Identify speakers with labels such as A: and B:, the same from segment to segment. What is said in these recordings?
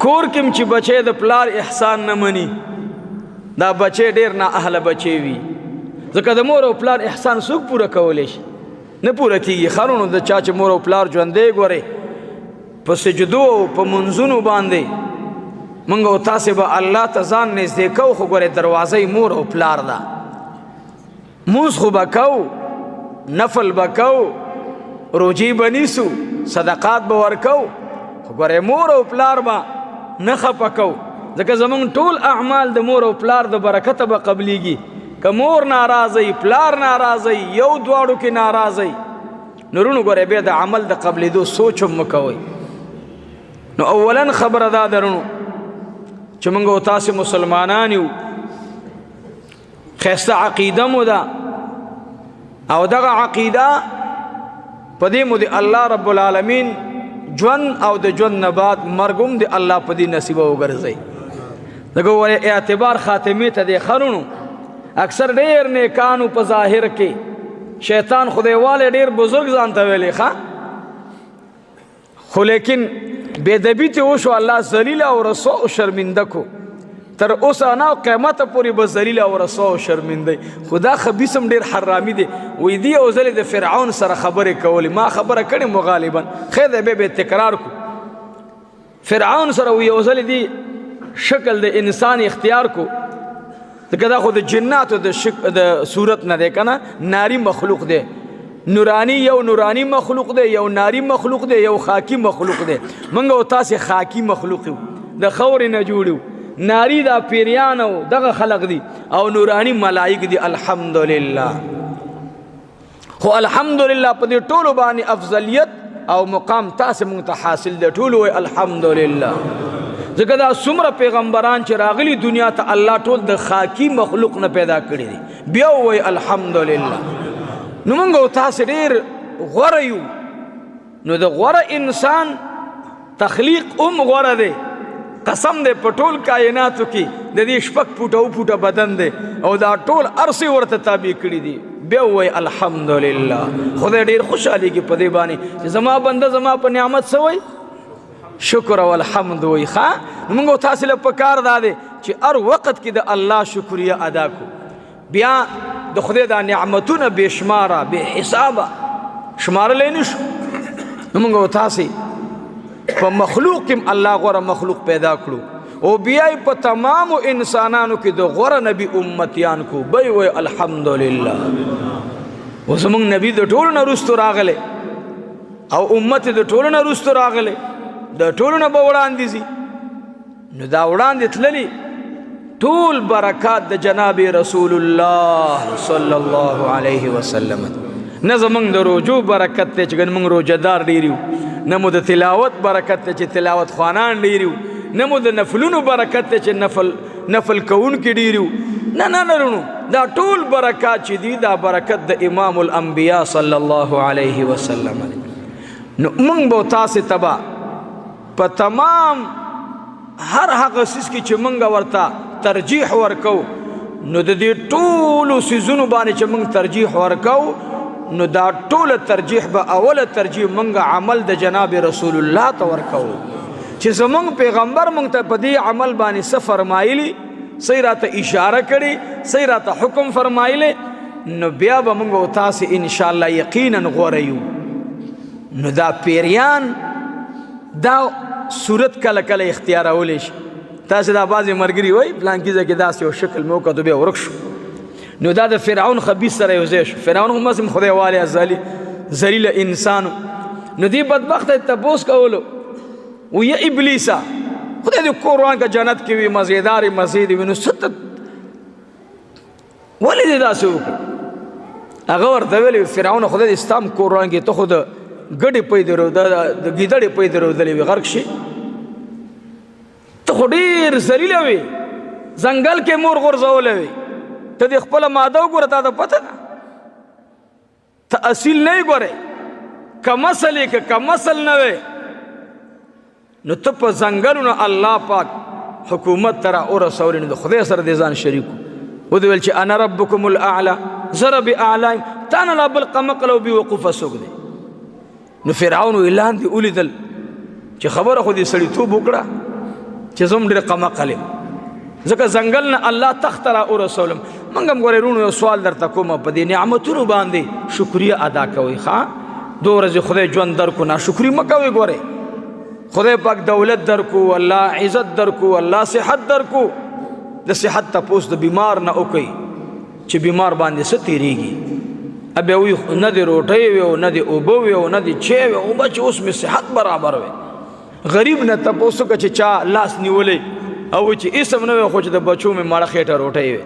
A: کور کم چې بچی د پلار احسان نه مني دا بچی ډیر نا اهله بچی وي ځکه د مور او پلار احسان څوک پوره کولی شي نه پوره کېږي خرونو د چا چې مور او پلار ژوندی ګورئ په سجدو او په منځونو باندې موږ او تاسې به الله ته ځان نږدې کوو خو ګورئ دروازه مور او پلار ده مونځ خو به کوو نفل به کوو روجي به نیسو صدقات به ورکوو خو ګورئ مور او پلار به نه خفه کوو ځکه زمونږ ټول اعمال د مور او پلار د برکته به قبلیږي که مور ناراضی پلار ناراضی یو دواړو کې ناراضی نو رونو ګورئ بیا د عمل د قبلېدو سوچ هم مه کوئ نو اولا خبره دا درونو چې موږ او تاسې مسلمانان یو ښایسته عقیده مو ده او دغه عقیده په دې مو د الله رب العالمین ژوند او د ژوند نه بعد مرګ هم د الله په دې نصیبه وګرځئ دغه ولې اعتبار خاتمې ته دی خرونو اکثر ډېر نیکانو په ظاهر کې شیطان خدایواله ډېر بزرګ ځان ته ویلی ښه خو لیکن بېدبي ته وشو الله ذلیل او رسوا او شرمنده کو تر اوسه نه قیامت پورې به ذلیل او رسوا او شرمنده خدا خبیث هم ډېر حرامي دی وی دی او ځلې د فرعون سره خبرې کولې ما خبره کړې مو غالبا خیر دی بیا تکرار کو فرعون سره وی او ځلې دی شکل د انسان اختیار کو ځکه دا خو د جناتو د صورت نه دی که نه ناری مخلوق دی نورانی یو نورانی مخلوق دی یو ناری مخلوق دی یو خاکی مخلوق دی موږ او تاسې خاکی مخلوق یو د خاورې نه جوړ یو ناری دا پیریان او دغه خلق دی او نورانی ملائک دی الحمدلله خو الحمدلله په دې ټولو باندې افضلیت او مقام تاسې موږ ته حاصل دی ټولو وایي الحمدلله ځکه دا څومره پیغمبران چې راغلي دنیا ته الله ټول د خاکی مخلوق نه پیدا کړي دي بیا وایي الحمدلله نو موږ او تاسې ډېر غوره یو نو د غوره انسان تخلیق هم غوره دی قسم دی په ټول کائناتو کې د دې شپږ فوټه او فوټه بدن دی او دا ټول ارسې ورته تابع کړي دي بیا وایي الحمدلله خدای ډېر خوشحالېږي په دې باندې چې زما بنده زما په نعمت څه وایي شکر او الحمد وایي ښه موږ او تاسې له پکار دا دی چې هر وخت کې د الله شکریه ادا کړو بیا د خدای دا نعمتونه بې شماره بې حسابه شمارلی نه شو نو موږ او تاسې په مخلوق کې الله غوره مخلوق پیدا کړو او بیا په تمامو انسانانو کې د غوره نبی امتیان کو بی وی الحمدلله و زمونږ نبی د ټولو نه وروستو راغلی او امت د ټولو نه وروستو راغلی د ټولو نه به وړاندې ځي نو دا وړاندې تللي ټول برکات د جناب رسول الله صلی الله علیه وسلم نه زمونږ د روجو برکت دی چې ګنې مونږ روجهدار ډېر یو نه مو د تلاوت برکت دی چې تلاوت خوانان ډېر یو نه مو د نفلونو برکت دی چې نفل کوونکي ډېر یو نه نه رونو دا ټول برکات چې دي دا برکت د امام الانبیا صلی الله علیه وسلم نو مونږ به تاسې ته په تمام هر هغه څیز کې چې مونږ ورته ترجیح ورکو نو د دې ټولو څیزونو باندې چې مونږ ترجیح ورکو نو دا ټوله ترجیح به اوله ترجیح مونږ عمل د جناب رسول الله ته ورکو چې زمونږ پیغمبر مونږ ته په دې عمل باندې څه فرمایلی څه راته اشاره کړي څه راته حکم فرمایلی نو بیا به مونږ او تاسې انشاءالله یقینا غوره یو نو دا پیریان دا صورت کله کله اختیارولی شي تاسې دا بعضې ملګري وایي پلانکي ځای کې داسې یو شکل مې وکړو بیا ورک شو نو دا د فرعون خبیث سره یو ځای شو فرعون هم هم خدای والی ذلیل انسانو نو دې بدبخته تپوس کولو و یا ابلیسه خدای دې قرآن کا جنت کې وي مزیدار مزید وي نو څه ولې دې داسې وکړه هغه ورته ویلي فرعون خدای دې ستا هم قرآن کې ته خو د ګډې پیدا د ګیدړې پیدا رودلې وي غرق شي ته خو ډېر ذلیله وي ځنګل کې مور غورځولی وي ته دې خپله ماده وګوره تا ته پته ده ته اصیل نه یې ګورې کم اصل یې که کم اصل نه وې نو ته په ځنګلونو الله پاک حکومت ته را ورسولې نو د خدای سره دې ځان شریک ودې ویل چې انا ربکم الاعلی زه رب اعلی یم تا نه لا بل قمقله او بېوقوفه څوک دی نو فرعون وی لاندې ولیدل چې خبره خو دې سړیتوب وکړه چې زم ډېر قمقل یم ځکه ځنګل نه الله تخت را ورسولم. موږ هم ګورې وروڼو یو سوال درته کوم په دې نعمتونو باندې شکریه ادا کوئ. ښه 2 ورځې خدای ژوند درکو ناشکري مه کوئ. ګورې خدای پاک دولت درکو، الله عزت درکو، الله صحت درکو. د صحت تپوس د بیمار نه وکئ چې بیمار باندې څه تېرېږي. بیا وي نه د روټۍ وي او نه د اوبه وي او نه د چای وي، اوبه چې اوس مې صحت برابر وي. غریب نه تپوس وکړه چې چا لاس نیولی او چې اسم نه وي خو چې د بچو مې مړه خېټه روټۍ وي.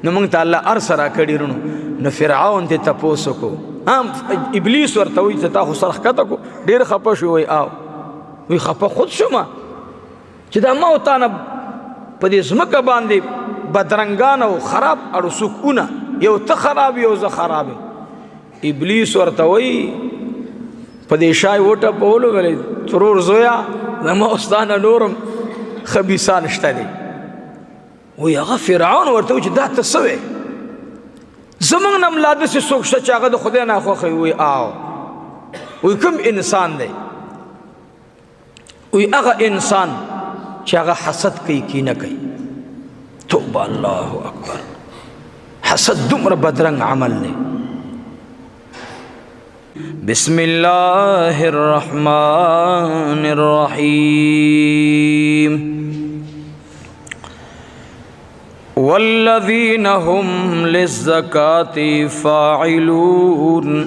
A: نو موږ ته الله هر څه راکړي رونو. نو فرعون ته تپوس وکړو، ابلیس ورته وایي چې تا خو سر ښکته کړو، ډېر خفه شو. وایي آو، وایي خفه خود شومه چې دا ما او تا نه په دې ځمکه باندې بدرنګان او خراب اړو سکونه، یو ته خراب یو زه خراب یم. ابلیس ورته وایي په دې شای وټپولو ویلې ترور زویا زما استانه نورم خبیثان شته دي. وایي هغه فرعون ورته وایي چې دا ته څه وې؟ زموږ نه ملا داسې څوک شته چې هغه د خدای نه خوښوي. وایي آو. وایي کوم انسان دی؟ وایي هغه انسان چې هغه حسد کوي، کینه کوي. توبه، الله اکبر. حسد دومره بدرنګ عمل دی. بسم الله الرحمن الرحيم. والذين هم للزكاة فاعلون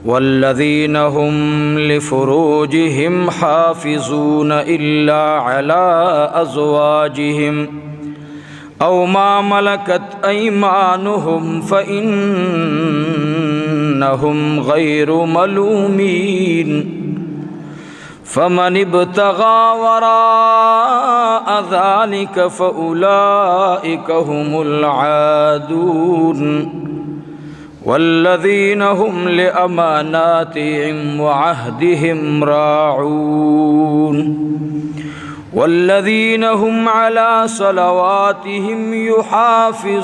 A: والذين هم لفروجهم حافظون إلا على أزواجهم أو ما ملكت أيمانهم فإنهم غير ملومين. فمن ابتغى وراء ذلك فأولئك هم العادون. والذين هم لأماناتهم وعهدهم راعون. والذين هم على صلواتهم يحافظون.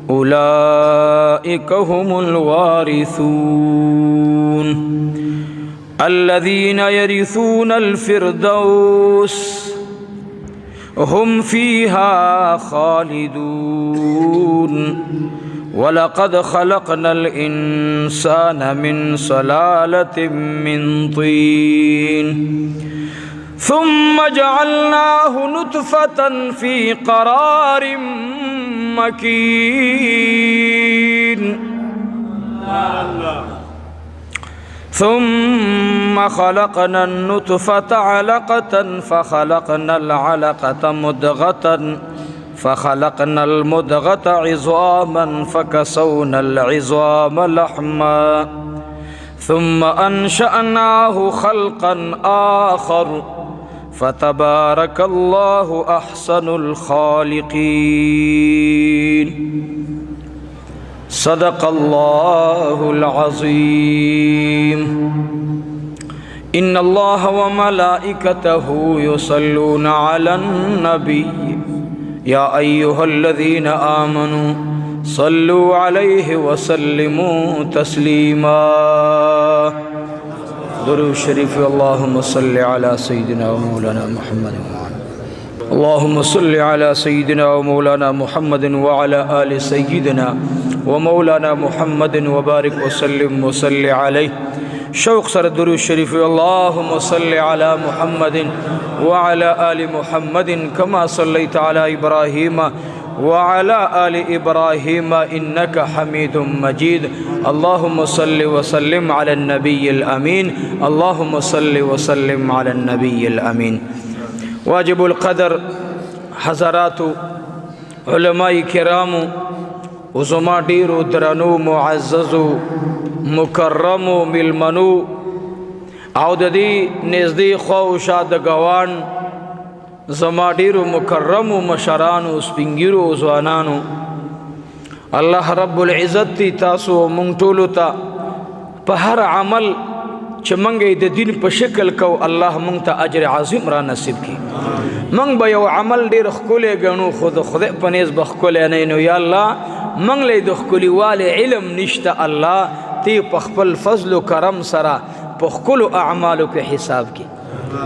A: أولئك هم الوارثون الذين يرثون الفردوس هم فيها خالدون. ولقد خلقنا الإنسان من صلالة من طين ثم جعلناه نطفة في قرار مكين. ثم خلقنا النطفة علقة فخلقنا العلقة مضغة فخلقنا المضغة عظاما فكسونا العظام لحما ثم أنشأناه خلقا آخر فتبارك الله أحسن الخالقين. صدق الله العظيم. إن الله وملائكته يصلون على النبي يا أيها الذين آمنوا صلوا عليه وسلموا تسليما. درود شريف. اللهم صل على سيدنا ومولانا محمد اللهم صل على سيدنا ومولانا محمد وعلى آل سيدنا ومولانا محمد وبارك وسلم وصل عليه. شوق سر درود شريف. اللهم صل على محمد وعلى آل محمد كما صليت على إبراهيم وعلى آل إبراهيم إنك حميد مجيد. اللهم صل وسلم على النبي الأمين. اللهم صل وسلم على النبي الأمين. واجب القدر حضرات علماء کرامو وزما ډیرو درنو معززو مکرمو ملمنو او د دې نږدې خو شاده ګوان زما ډیرو مکرمو مشرانو سپینګیرو ځوانانو، الله رب العزت تاسو مونږ ټولو ته په هر عمل چې مونږ د دین په شکل کو الله مونږ ته اجر عظیم را نصیب کړي. مونږ به یو عمل ډیر ښکلی ګڼو خو د خدای په نیز به ښکلی نه نو یا الله مونږ له د ښکلیوالي علم نشته. الله تی په خپل فضل و کرم سره په ښکلو اعمالو کې حساب کړي.